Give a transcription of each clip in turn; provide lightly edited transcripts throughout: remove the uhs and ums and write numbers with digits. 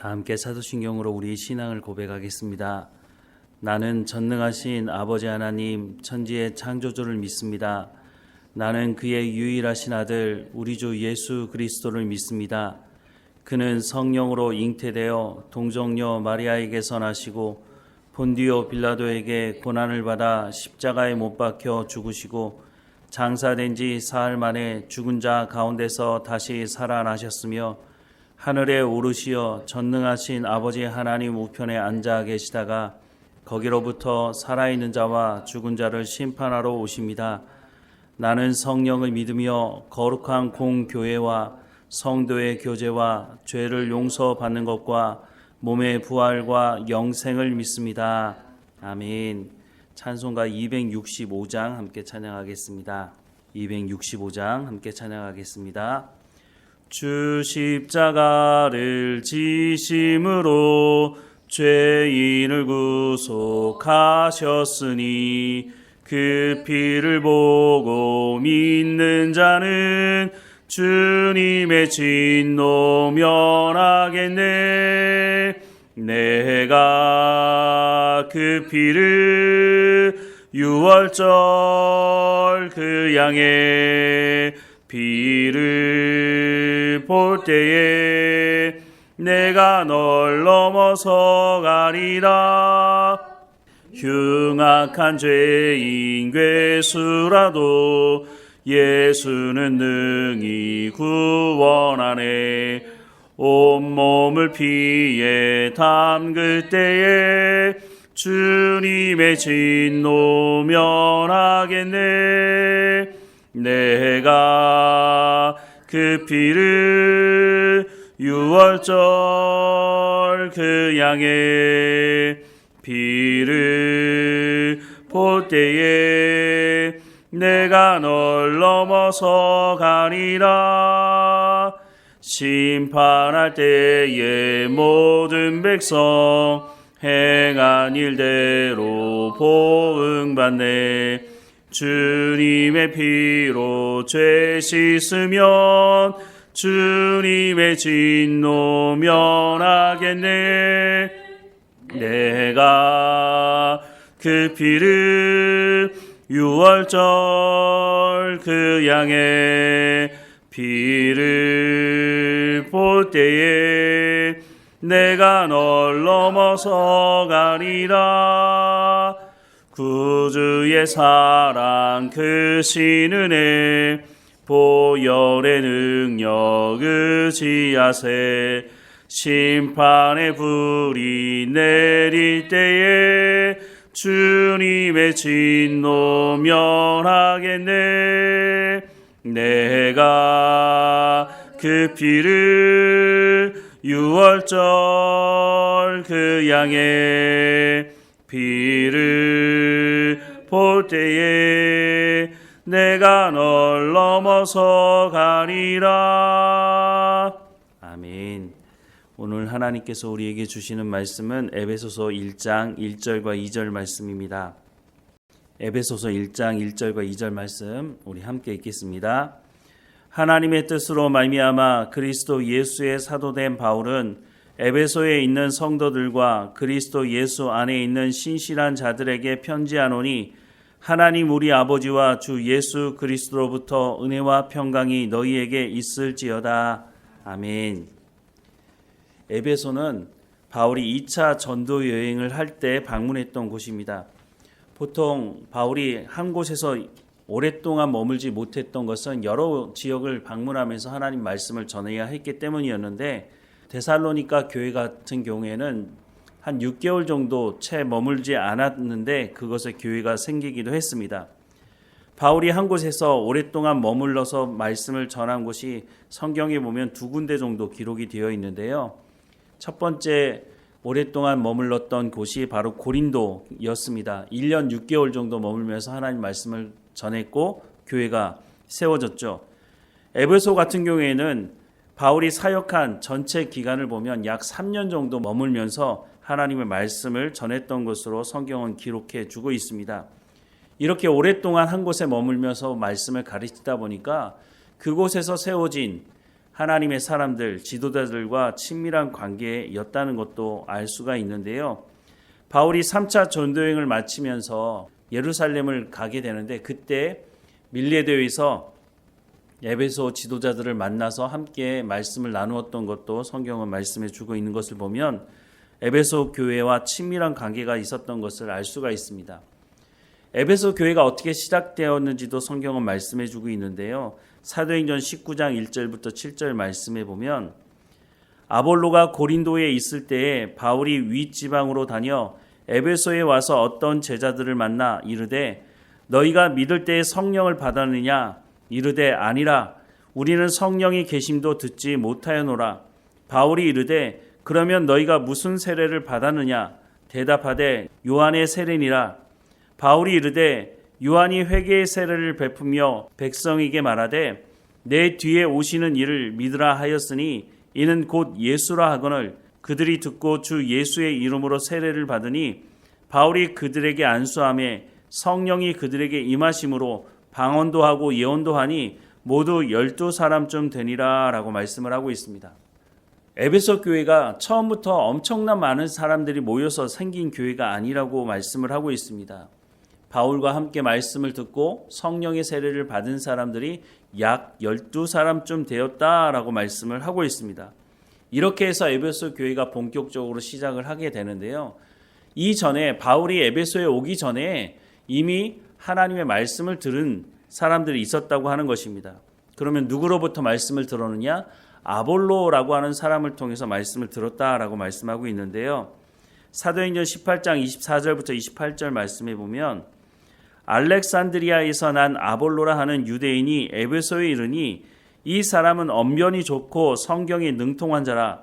다 함께 사도신경으로 우리 신앙을 고백하겠습니다. 나는 전능하신 아버지 하나님 천지의 창조주를 믿습니다. 나는 그의 유일하신 아들 우리 주 예수 그리스도를 믿습니다. 그는 성령으로 잉태되어 동정녀 마리아에게서 나시고 본디오 빌라도에게 고난을 받아 십자가에 못 박혀 죽으시고 장사된 지 사흘 만에 죽은 자 가운데서 다시 살아나셨으며 하늘에 오르시어 전능하신 아버지 하나님 우편에 앉아 계시다가 거기로부터 살아있는 자와 죽은 자를 심판하러 오십니다. 나는 성령을 믿으며 거룩한 공교회와 성도의 교제와 죄를 용서받는 것과 몸의 부활과 영생을 믿습니다. 아멘. 찬송가 265장 함께 찬양하겠습니다. 265장 함께 찬양하겠습니다. 주 십자가를 지심으로 죄인을 구속하셨으니 그 피를 보고 믿는 자는 주님의 진노 면하겠네. 내가 그 피를 유월절 그 양의 피를 볼 때에 내가 널 넘어서 가리라. 흉악한 죄인 괴수라도 예수는 능히 구원하네. 온몸을 피에 담글 때에 주님의 진노 면하겠네. 내가 그 피를 유월절 그 양의 피를 볼 때에 내가 널 넘어서 가리라. 심판할 때에 모든 백성 행한 일대로 보응받네. 주님의 피로 죄 씻으면 주님의 진노 면하겠네. 내가 그 피를 유월절 그 양의 피를 볼 때에 내가 널 넘어서 가리라. 구주의 사랑 크신 은혜 보혈의 능력 의지하세. 심판의 불이 내릴 때에 주님의 진노 면하겠네. 내가 그 피를 유월절 그 양의 피를 볼 때에 내가 널 넘어서 가리라. 아멘. 오늘 하나님께서 우리에게 주시는 말씀은 에베소서 1장 1절과 2절 말씀입니다. 에베소서 1장 1절과 2절 말씀 우리 함께 읽겠습니다. 하나님의 뜻으로 말미암아 그리스도 예수의 사도된 바울은 에베소에 있는 성도들과 그리스도 예수 안에 있는 신실한 자들에게 편지하노니 하나님 우리 아버지와 주 예수 그리스도로부터 은혜와 평강이 너희에게 있을지어다. 아멘. 에베소는 바울이 2차 전도 여행을 할 때 방문했던 곳입니다. 보통 바울이 한 곳에서 오랫동안 머물지 못했던 것은 여러 지역을 방문하면서 하나님 말씀을 전해야 했기 때문이었는데 데살로니가 교회 같은 경우에는 한 6개월 정도 채 머물지 않았는데 그것에 교회가 생기기도 했습니다. 바울이 한 곳에서 오랫동안 머물러서 말씀을 전한 곳이 성경에 보면 2군데 정도 기록이 되어 있는데요. 첫 번째 오랫동안 머물렀던 곳이 바로 고린도였습니다. 1년 6개월 정도 머물면서 하나님 말씀을 전했고 교회가 세워졌죠. 에베소 같은 경우에는 바울이 사역한 전체 기간을 보면 약 3년 정도 머물면서 하나님의 말씀을 전했던 것으로 성경은 기록해 주고 있습니다. 이렇게 오랫동안 한 곳에 머물면서 말씀을 가르치다 보니까 그곳에서 세워진 하나님의 사람들, 지도자들과 친밀한 관계였다는 것도 알 수가 있는데요. 바울이 3차 전도여행을 마치면서 예루살렘을 가게 되는데 그때 밀레도에서 에베소 지도자들을 만나서 함께 말씀을 나누었던 것도 성경은 말씀해 주고 있는 것을 보면 에베소 교회와 친밀한 관계가 있었던 것을 알 수가 있습니다. 에베소 교회가 어떻게 시작되었는지도 성경은 말씀해 주고 있는데요. 사도행전 19장 1절부터 7절 말씀해 보면 아볼로가 고린도에 있을 때에 바울이 윗지방으로 다녀 에베소에 와서 어떤 제자들을 만나 이르되 너희가 믿을 때에 성령을 받았느냐 이르되 아니라 우리는 성령이 계심도 듣지 못하였노라. 바울이 이르되 그러면 너희가 무슨 세례를 받았느냐 대답하되 요한의 세례니라. 바울이 이르되 요한이 회개의 세례를 베푸며 백성에게 말하되 내 뒤에 오시는 이를 믿으라 하였으니 이는 곧 예수라 하거늘 그들이 듣고 주 예수의 이름으로 세례를 받으니 바울이 그들에게 안수하며 성령이 그들에게 임하심으로 방언도 하고 예언도 하니 모두 12사람쯤 되니라 라고 말씀을 하고 있습니다. 에베소 교회가 처음부터 엄청난 많은 사람들이 모여서 생긴 교회가 아니라고 말씀을 하고 있습니다. 바울과 함께 말씀을 듣고 성령의 세례를 받은 사람들이 약 12사람쯤 되었다라고 말씀을 하고 있습니다. 이렇게 해서 에베소 교회가 본격적으로 시작을 하게 되는데요. 이전에 바울이 에베소에 오기 전에 이미 하나님의 말씀을 들은 사람들이 있었다고 하는 것입니다. 그러면 누구로부터 말씀을 들었느냐? 아볼로라고 하는 사람을 통해서 말씀을 들었다라고 말씀하고 있는데요. 사도행전 18장 24절부터 28절 말씀해 보면 알렉산드리아에서 난 아볼로라 하는 유대인이 에베소에 이르니 이 사람은 언변이 좋고 성경에 능통한 자라.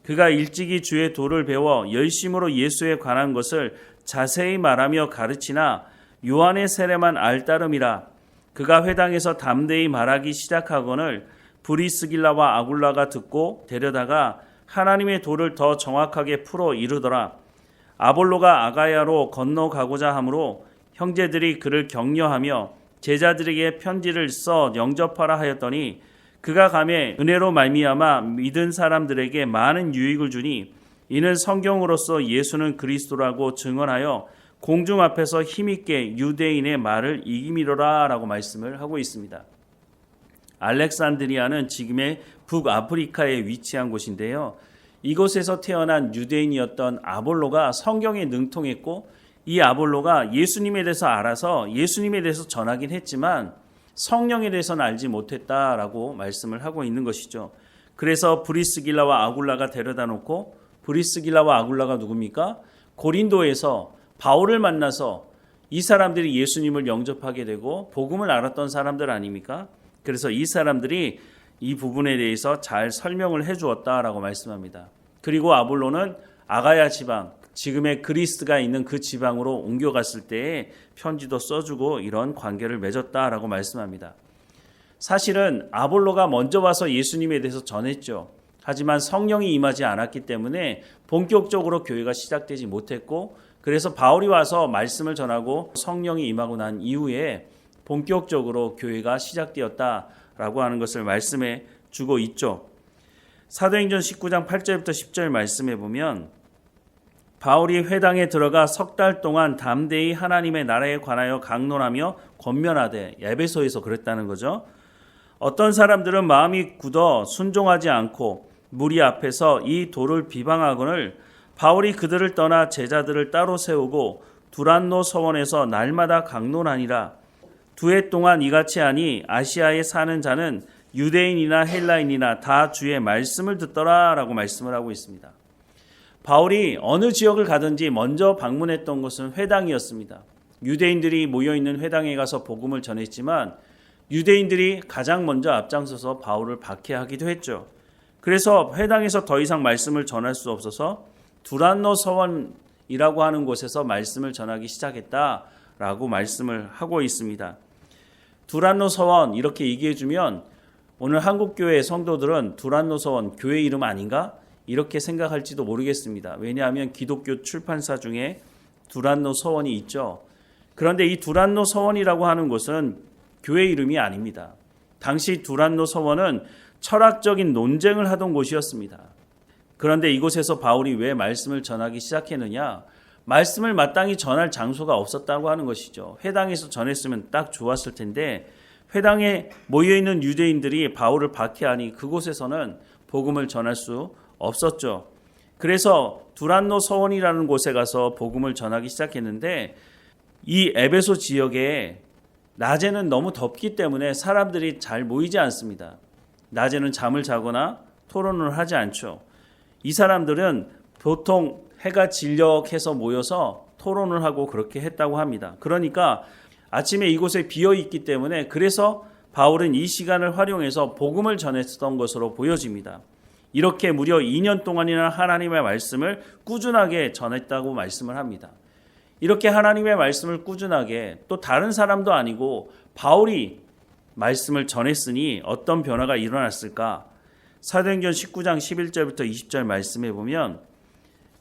그가 일찍이 주의 도를 배워 열심으로 예수에 관한 것을 자세히 말하며 가르치나 요한의 세례만 알따름이라. 그가 회당에서 담대히 말하기 시작하거늘 브리스길라와 아굴라가 듣고 데려다가 하나님의 도를 더 정확하게 풀어 이르더라. 아볼로가 아가야로 건너가고자 하므로 형제들이 그를 격려하며 제자들에게 편지를 써 영접하라 하였더니 그가 가매 은혜로 말미암아 믿은 사람들에게 많은 유익을 주니 이는 성경으로서 예수는 그리스도라고 증언하여 공중 앞에서 힘있게 유대인의 말을 이기미로라 라고 말씀을 하고 있습니다. 알렉산드리아는 지금의 북아프리카에 위치한 곳인데요. 이곳에서 태어난 유대인이었던 아볼로가 성경에 능통했고 이 아볼로가 예수님에 대해서 알아서 예수님에 대해서 전하긴 했지만 성령에 대해서는 알지 못했다라고 말씀을 하고 있는 것이죠. 그래서 브리스길라와 아굴라가 데려다 놓고 브리스길라와 아굴라가 누굽니까? 고린도에서 바울을 만나서 이 사람들이 예수님을 영접하게 되고 복음을 알았던 사람들 아닙니까? 그래서 이 사람들이 이 부분에 대해서 잘 설명을 해주었다라고 말씀합니다. 그리고 아볼로는 아가야 지방, 지금의 그리스가 있는 그 지방으로 옮겨갔을 때에 편지도 써주고 이런 관계를 맺었다라고 말씀합니다. 사실은 아볼로가 먼저 와서 예수님에 대해서 전했죠. 하지만 성령이 임하지 않았기 때문에 본격적으로 교회가 시작되지 못했고 그래서 바울이 와서 말씀을 전하고 성령이 임하고 난 이후에 본격적으로 교회가 시작되었다라고 하는 것을 말씀해 주고 있죠. 사도행전 19장 8절부터 10절 말씀해 보면 바울이 회당에 들어가 석 달 동안 담대히 하나님의 나라에 관하여 강론하며 권면하되 에베소에서 그랬다는 거죠. 어떤 사람들은 마음이 굳어 순종하지 않고 무리 앞에서 이 도를 비방하거늘 바울이 그들을 떠나 제자들을 따로 세우고 두란노 서원에서 날마다 강론하니라. 2해 동안 이같이 하니 아시아에 사는 자는 유대인이나 헬라인이나 다 주의 말씀을 듣더라 라고 말씀을 하고 있습니다. 바울이 어느 지역을 가든지 먼저 방문했던 곳은 회당이었습니다. 유대인들이 모여있는 회당에 가서 복음을 전했지만 유대인들이 가장 먼저 앞장서서 바울을 박해하기도 했죠. 그래서 회당에서 더 이상 말씀을 전할 수 없어서 두란노 서원이라고 하는 곳에서 말씀을 전하기 시작했다라고 말씀을 하고 있습니다. 두란노 서원 이렇게 얘기해주면 오늘 한국교회 성도들은 두란노 서원 교회 이름 아닌가? 이렇게 생각할지도 모르겠습니다. 왜냐하면 기독교 출판사 중에 두란노 서원이 있죠. 그런데 이 두란노 서원이라고 하는 곳은 교회 이름이 아닙니다. 당시 두란노 서원은 철학적인 논쟁을 하던 곳이었습니다. 그런데 이곳에서 바울이 왜 말씀을 전하기 시작했느냐? 말씀을 마땅히 전할 장소가 없었다고 하는 것이죠. 회당에서 전했으면 딱 좋았을 텐데 회당에 모여있는 유대인들이 바울을 박해하니 그곳에서는 복음을 전할 수 없었죠. 그래서 두란노 서원이라는 곳에 가서 복음을 전하기 시작했는데 이 에베소 지역에 낮에는 너무 덥기 때문에 사람들이 잘 모이지 않습니다. 낮에는 잠을 자거나 토론을 하지 않죠. 이 사람들은 보통 해가 진력해서 모여서 토론을 하고 그렇게 했다고 합니다. 그러니까 아침에 이곳에 비어 있기 때문에 그래서 바울은 이 시간을 활용해서 복음을 전했던 것으로 보여집니다. 이렇게 무려 2년 동안이나 하나님의 말씀을 꾸준하게 전했다고 말씀을 합니다. 이렇게 하나님의 말씀을 꾸준하게 또 다른 사람도 아니고 바울이 말씀을 전했으니 어떤 변화가 일어났을까? 사도행전 19장 11절부터 20절 말씀해 보면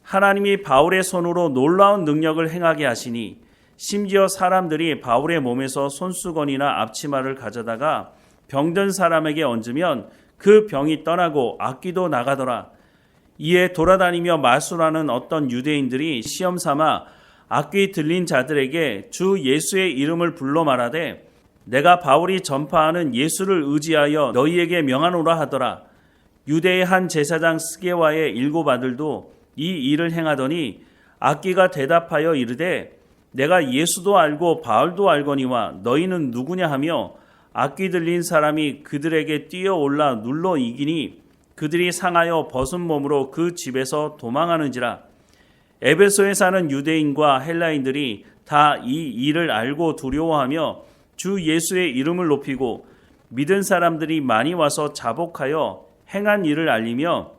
하나님이 바울의 손으로 놀라운 능력을 행하게 하시니 심지어 사람들이 바울의 몸에서 손수건이나 앞치마를 가져다가 병든 사람에게 얹으면 그 병이 떠나고 악귀도 나가더라. 이에 돌아다니며 마술하는 어떤 유대인들이 시험 삼아 악귀 들린 자들에게 주 예수의 이름을 불러 말하되 내가 바울이 전파하는 예수를 의지하여 너희에게 명하노라 하더라. 유대의 한 제사장 스게와의 7 아들도 이 일을 행하더니 악귀가 대답하여 이르되 내가 예수도 알고 바울도 알거니와 너희는 누구냐 하며 악귀 들린 사람이 그들에게 뛰어올라 눌러 이기니 그들이 상하여 벗은 몸으로 그 집에서 도망하는지라. 에베소에 사는 유대인과 헬라인들이 다 이 일을 알고 두려워하며 주 예수의 이름을 높이고 믿은 사람들이 많이 와서 자복하여 행한 일을 알리며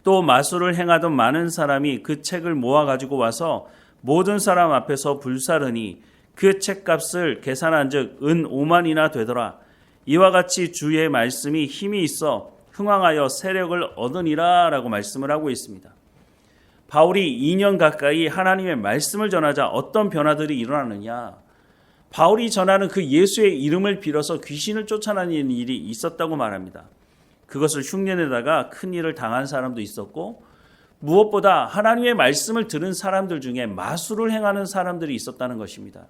또 마술을 행하던 많은 사람이 그 책을 모아가지고 와서 모든 사람 앞에서 불사르니 그 책값을 계산한 즉 은 5만이나 되더라. 이와 같이 주의 말씀이 힘이 있어 흥왕하여 세력을 얻으니라 라고 말씀을 하고 있습니다. 바울이 2년 가까이 하나님의 말씀을 전하자 어떤 변화들이 일어나느냐. 바울이 전하는 그 예수의 이름을 빌어서 귀신을 쫓아내는 일이 있었다고 말합니다. 그것을 흉내내다가 큰 일을 당한 사람도 있었고 무엇보다 하나님의 말씀을 들은 사람들 중에 마술을 행하는 사람들이 있었다는 것입니다.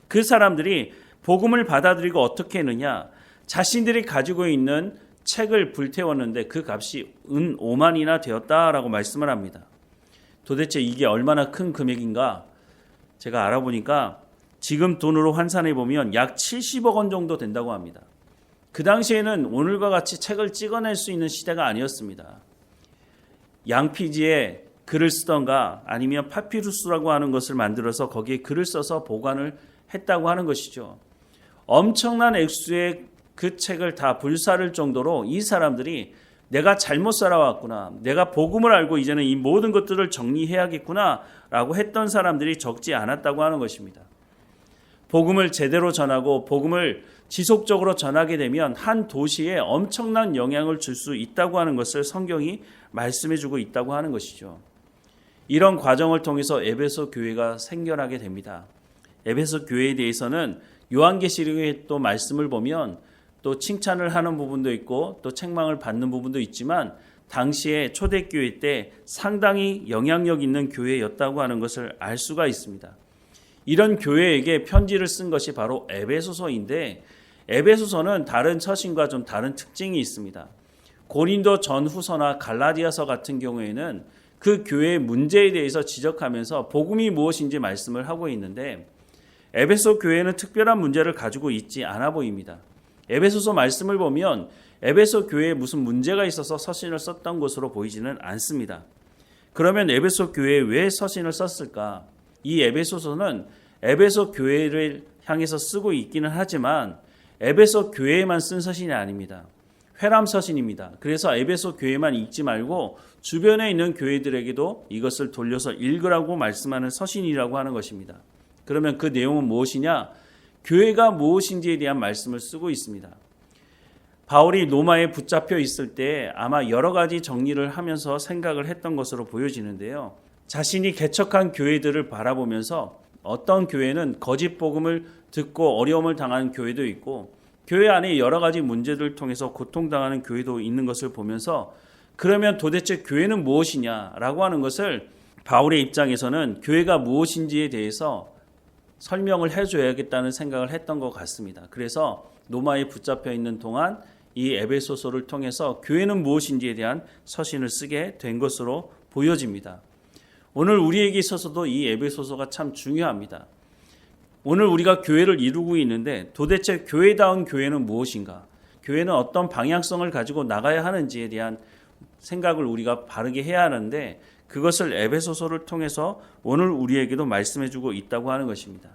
그 사람들이 복음을 받아들이고 어떻게 했느냐. 자신들이 가지고 있는 책을 불태웠는데 그 값이 은 5만이나 되었다라고 말씀을 합니다. 도대체 이게 얼마나 큰 금액인가? 제가 알아보니까 지금 돈으로 환산해 보면 약 70억 원 정도 된다고 합니다. 그 당시에는 오늘과 같이 책을 찍어낼 수 있는 시대가 아니었습니다. 양피지에 글을 쓰던가 아니면 파피루스라고 하는 것을 만들어서 거기에 글을 써서 보관을 했다고 하는 것이죠. 엄청난 액수의 그 책을 다 불사를 정도로 이 사람들이 내가 잘못 살아왔구나, 내가 복음을 알고 이제는 이 모든 것들을 정리해야겠구나 라고 했던 사람들이 적지 않았다고 하는 것입니다. 복음을 제대로 전하고 복음을 지속적으로 전하게 되면 한 도시에 엄청난 영향을 줄 수 있다고 하는 것을 성경이 말씀해주고 있다고 하는 것이죠. 이런 과정을 통해서 에베소 교회가 생겨나게 됩니다. 에베소 교회에 대해서는 요한계시록에 또 말씀을 보면 또 칭찬을 하는 부분도 있고 또 책망을 받는 부분도 있지만 당시에 초대교회 때 상당히 영향력 있는 교회였다고 하는 것을 알 수가 있습니다. 이런 교회에게 편지를 쓴 것이 바로 에베소서인데 에베소서는 다른 서신과 좀 다른 특징이 있습니다. 고린도 전후서나 갈라디아서 같은 경우에는 그 교회의 문제에 대해서 지적하면서 복음이 무엇인지 말씀을 하고 있는데 에베소 교회는 특별한 문제를 가지고 있지 않아 보입니다. 에베소서 말씀을 보면 에베소 교회에 무슨 문제가 있어서 서신을 썼던 것으로 보이지는 않습니다. 그러면 에베소 교회에 왜 서신을 썼을까? 이 에베소서는 에베소 교회를 향해서 쓰고 있기는 하지만 에베소 교회에만 쓴 서신이 아닙니다. 회람 서신입니다. 그래서 에베소 교회만 읽지 말고 주변에 있는 교회들에게도 이것을 돌려서 읽으라고 말씀하는 서신이라고 하는 것입니다. 그러면 그 내용은 무엇이냐? 교회가 무엇인지에 대한 말씀을 쓰고 있습니다. 바울이 로마에 붙잡혀 있을 때 아마 여러 가지 정리를 하면서 생각을 했던 것으로 보여지는데요. 자신이 개척한 교회들을 바라보면서 어떤 교회는 거짓 복음을 듣고 어려움을 당한 교회도 있고 교회 안에 여러 가지 문제들을 통해서 고통당하는 교회도 있는 것을 보면서 그러면 도대체 교회는 무엇이냐라고 하는 것을 바울의 입장에서는 교회가 무엇인지에 대해서 설명을 해줘야겠다는 생각을 했던 것 같습니다. 그래서 로마에 붙잡혀 있는 동안 이 에베소서를 통해서 교회는 무엇인지에 대한 서신을 쓰게 된 것으로 보여집니다. 오늘 우리에게 있어서도 이 에베소서가 참 중요합니다. 오늘 우리가 교회를 이루고 있는데 도대체 교회다운 교회는 무엇인가? 교회는 어떤 방향성을 가지고 나가야 하는지에 대한 생각을 우리가 바르게 해야 하는데 그것을 에베소서를 통해서 오늘 우리에게도 말씀해주고 있다고 하는 것입니다.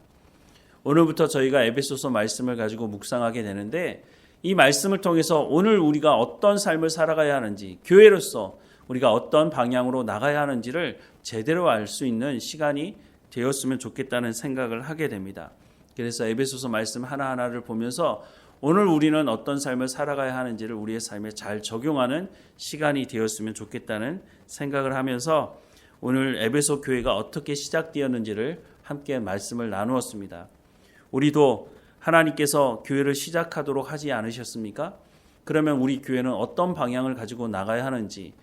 오늘부터 저희가 에베소서 말씀을 가지고 묵상하게 되는데 이 말씀을 통해서 오늘 우리가 어떤 삶을 살아가야 하는지, 교회로서 우리가 어떤 방향으로 나가야 하는지를 제대로 알 수 있는 시간이 되었으면 좋겠다는 생각을 하게 됩니다. 그래서 에베소서 말씀 하나하나를 보면서 오늘 우리는 어떤 삶을 살아가야 하는지를 우리의 삶에 잘 적용하는 시간이 되었으면 좋겠다는 생각을 하면서 오늘 에베소 교회가 어떻게 시작되었는지를 함께 말씀을 나누었습니다. 우리도 하나님께서 교회를 시작하도록 하지 않으셨습니까? 그러면 우리 교회는 어떤 방향을 가지고 나가야 하는지,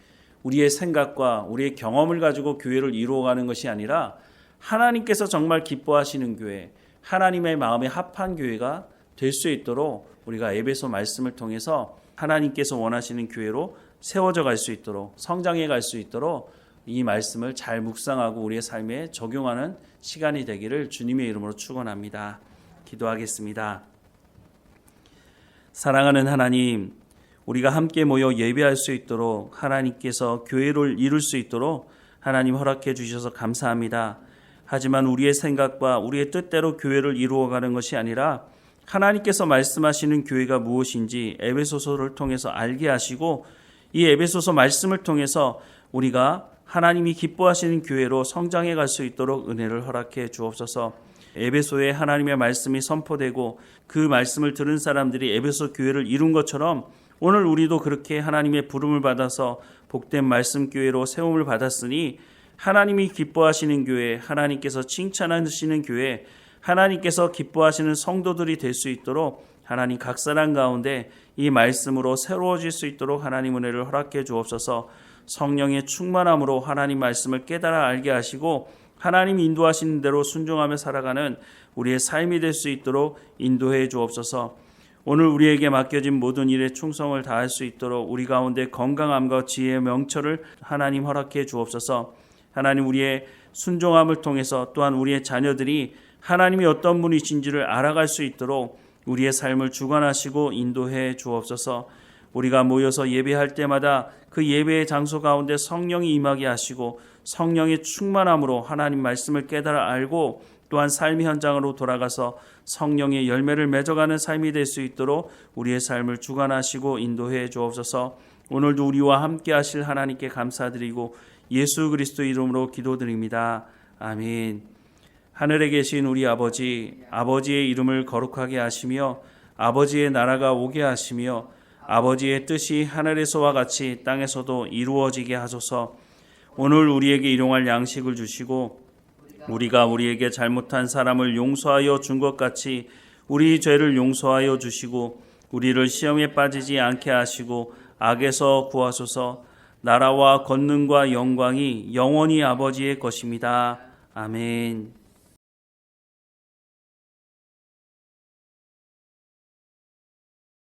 우리의 생각과 우리의 경험을 가지고 교회를 이루어가는 것이 아니라 하나님께서 정말 기뻐하시는 교회, 하나님의 마음에 합한 교회가 될 수 있도록 우리가 에베소 말씀을 통해서 하나님께서 원하시는 교회로 세워져 갈 수 있도록, 성장해 갈 수 있도록 이 말씀을 잘 묵상하고 우리의 삶에 적용하는 시간이 되기를 주님의 이름으로 축원합니다. 기도하겠습니다. 사랑하는 하나님, 우리가 함께 모여 예배할 수 있도록 하나님께서 교회를 이룰 수 있도록 하나님 허락해 주셔서 감사합니다. 하지만 우리의 생각과 우리의 뜻대로 교회를 이루어가는 것이 아니라 하나님께서 말씀하시는 교회가 무엇인지 에베소서를 통해서 알게 하시고 이 에베소서 말씀을 통해서 우리가 하나님이 기뻐하시는 교회로 성장해 갈 수 있도록 은혜를 허락해 주옵소서. 에베소에 하나님의 말씀이 선포되고 그 말씀을 들은 사람들이 에베소 교회를 이룬 것처럼 오늘 우리도 그렇게 하나님의 부름을 받아서 복된 말씀 교회로 세움을 받았으니 하나님이 기뻐하시는 교회, 하나님께서 칭찬하시는 교회, 하나님께서 기뻐하시는 성도들이 될 수 있도록 하나님 각 사람 가운데 이 말씀으로 새로워질 수 있도록 하나님 은혜를 허락해 주옵소서. 성령의 충만함으로 하나님 말씀을 깨달아 알게 하시고 하나님 인도하시는 대로 순종하며 살아가는 우리의 삶이 될 수 있도록 인도해 주옵소서. 오늘 우리에게 맡겨진 모든 일에 충성을 다할 수 있도록 우리 가운데 건강함과 지혜의 명철을 하나님 허락해 주옵소서. 하나님 우리의 순종함을 통해서 또한 우리의 자녀들이 하나님이 어떤 분이신지를 알아갈 수 있도록 우리의 삶을 주관하시고 인도해 주옵소서. 우리가 모여서 예배할 때마다 그 예배의 장소 가운데 성령이 임하게 하시고 성령의 충만함으로 하나님 말씀을 깨달아 알고 또한 삶의 현장으로 돌아가서 성령의 열매를 맺어가는 삶이 될 수 있도록 우리의 삶을 주관하시고 인도해 주옵소서. 오늘도 우리와 함께 하실 하나님께 감사드리고 예수 그리스도 이름으로 기도드립니다. 아멘. 하늘에 계신 우리 아버지, 아버지의 이름을 거룩하게 하시며 아버지의 나라가 오게 하시며 아버지의 뜻이 하늘에서와 같이 땅에서도 이루어지게 하소서. 오늘 우리에게 일용할 양식을 주시고 우리가 우리에게 잘못한 사람을 용서하여 준 것 같이 우리 죄를 용서하여 주시고 우리를 시험에 빠지지 않게 하시고 악에서 구하소서. 나라와 권능과 영광이 영원히 아버지의 것입니다. 아멘.